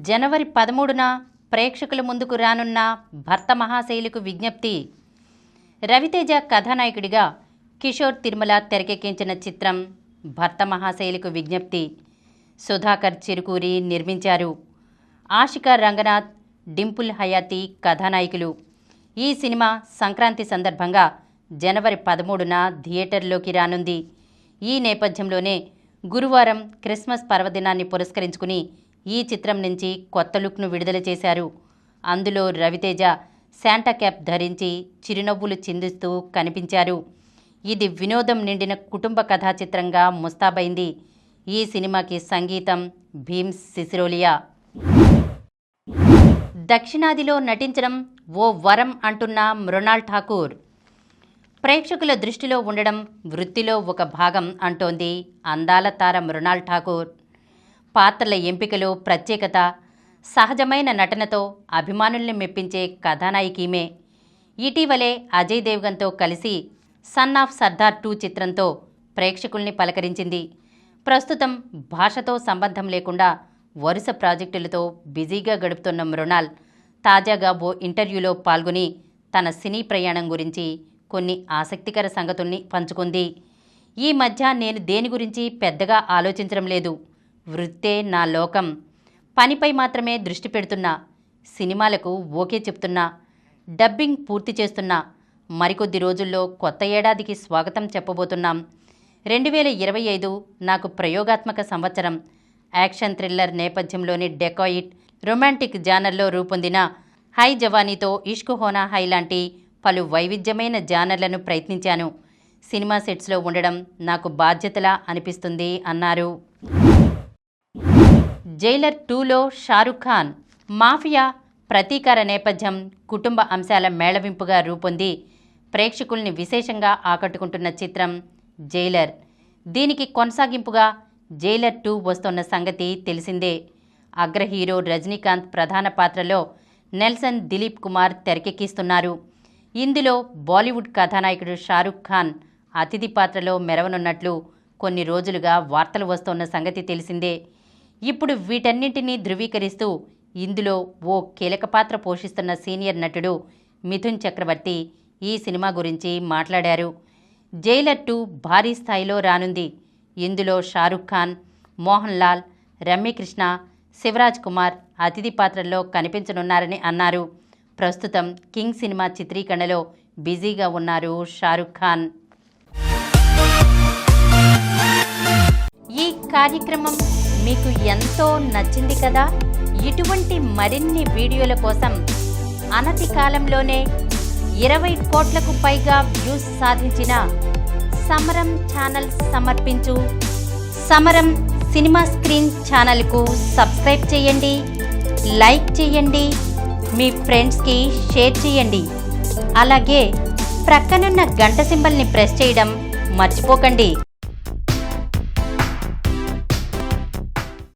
జనవరి 13న ప్రేక్షకుల ముందుకు రానున్న భర్త మహాశైలుకు విజ్ఞప్తి. రవితేజ కథానాయకుడిగా కిషోర్ తిరుమల తెరకెక్కించిన చిత్రం భర్త మహాశైలుకు విజ్ఞప్తి. సుధాకర్ చిరుకూరి నిర్మించారు. ఆషికా రంగనాథ్, డింపుల్ హయాతి కథానాయకులు. ఈ సినిమా సంక్రాంతి సందర్భంగా జనవరి 13న థియేటర్లోకి రానుంది. ఈ నేపథ్యంలోనే గురువారం క్రిస్మస్ పర్వదినాన్ని పురస్కరించుకుని ఈ చిత్రం నుంచి కొత్త లుక్ను విడుదల చేశారు. అందులో రవితేజ శాంటా క్యాప్ ధరించి చిరునవ్వులు చిందిస్తూ కనిపించారు. ఇది వినోదం నిండిన కుటుంబ కథా చిత్రంగా ముస్తాబైంది. ఈ సినిమాకి సంగీతం భీమ్స్ సిసిరోలియా. దక్షిణాదిలో నటించడం ఓ వరం అంటున్న మృణాల్ ఠాకూర్. ప్రేక్షకుల దృష్టిలో ఉండడం వృత్తిలో ఒక భాగం అంటోంది అందాల తార మృణాల్ ఠాకూర్. పాత్రల ఎంపికలో ప్రత్యేకత, సహజమైన నటనతో అభిమానుల్ని మెప్పించే కథానాయికీమే. ఇటీవలే అజయ్ దేవ్గన్తో కలిసి సన్ ఆఫ్ సర్దార్ 2 చిత్రంతో ప్రేక్షకుల్ని పలకరించింది. ప్రస్తుతం భాషతో సంబంధం లేకుండా వరుస ప్రాజెక్టులతో బిజీగా గడుపుతున్న మృణాల్ తాజాగా ఓ ఇంటర్వ్యూలో పాల్గొని తన సినీ ప్రయాణం గురించి కొన్ని ఆసక్తికర సంగతుల్ని పంచుకుంది. ఈ మధ్య నేను దేని గురించి పెద్దగా ఆలోచించడం లేదు. వృత్తే నా లోకం. పనిపై మాత్రమే దృష్టి పెడుతున్నా. సినిమాలకు ఓకే చెప్తున్నా. డబ్బింగ్ పూర్తి చేస్తున్నా. మరికొద్ది రోజుల్లో కొత్త ఏడాదికి స్వాగతం చెప్పబోతున్నాం. 2025 నాకు ప్రయోగాత్మక సంవత్సరం. యాక్షన్ థ్రిల్లర్ నేపథ్యంలోని డెకాయిట్, రొమాంటిక్ జానర్లో రూపొందిన హై జవానీతో ఇష్క్ హోనా హై లాంటి పలు వైవిధ్యమైన జానర్లను ప్రయత్నించాను. సినిమా సెట్స్లో ఉండడం నాకు బాధ్యతలా అనిపిస్తుంది అన్నారు. జైలర్ 2లో షారుఖ్ ఖాన్. మాఫియా, ప్రతీకార నేపథ్యం, కుటుంబ అంశాల మేళవింపుగా రూపొంది ప్రేక్షకుల్ని విశేషంగా ఆకట్టుకుంటున్న చిత్రం జైలర్. దీనికి కొనసాగింపుగా జైలర్ 2 వస్తున్న సంగతి తెలిసిందే. అగ్ర హీరో రజనీకాంత్ ప్రధాన పాత్రలో నెల్సన్ దిలీప్ కుమార్ తెరకెక్కిస్తున్నారు. ఇందులో బాలీవుడ్ కథానాయకుడు షారుఖ్ ఖాన్ అతిథి పాత్రలో మెరవనున్నట్లు కొన్ని రోజులుగా వార్తలు వస్తున్న సంగతి తెలిసిందే. ఇప్పుడు వీటన్నింటినీ ధృవీకరిస్తూ ఇందులో ఓ కీలక పాత్ర పోషిస్తున్న సీనియర్ నటుడు మిథున్ చక్రవర్తి ఈ సినిమా గురించి మాట్లాడారు. జైలర్ 2 భారీ స్థాయిలో రానుంది. ఇందులో షారుఖ్ ఖాన్, మోహన్ లాల్, రమ్యకృష్ణ, శివరాజ్ కుమార్ అతిథి పాత్రల్లో కనిపించనున్నారని అన్నారు. ప్రస్తుతం కింగ్ సినిమా చిత్రీకరణలో బిజీగా ఉన్నారు షారుఖ్ ఖాన్. ఈ కార్యక్రమం మీకు ఎంతో నచ్చింది కదా. ఇటువంటి మరిన్ని వీడియోల కోసం అనతి కాలంలోనే 20 కోట్లకు పైగా వ్యూస్ సాధించిన సమరం ఛానల్ సమర్పించు సమరం సినిమా స్క్రీన్ ఛానల్కు సబ్స్క్రైబ్ చేయండి, లైక్ చేయండి, మీ ఫ్రెండ్స్కి షేర్ చేయండి. అలాగే ప్రక్కనున్న గంట సింబల్ని ప్రెస్ చేయడం మర్చిపోకండి.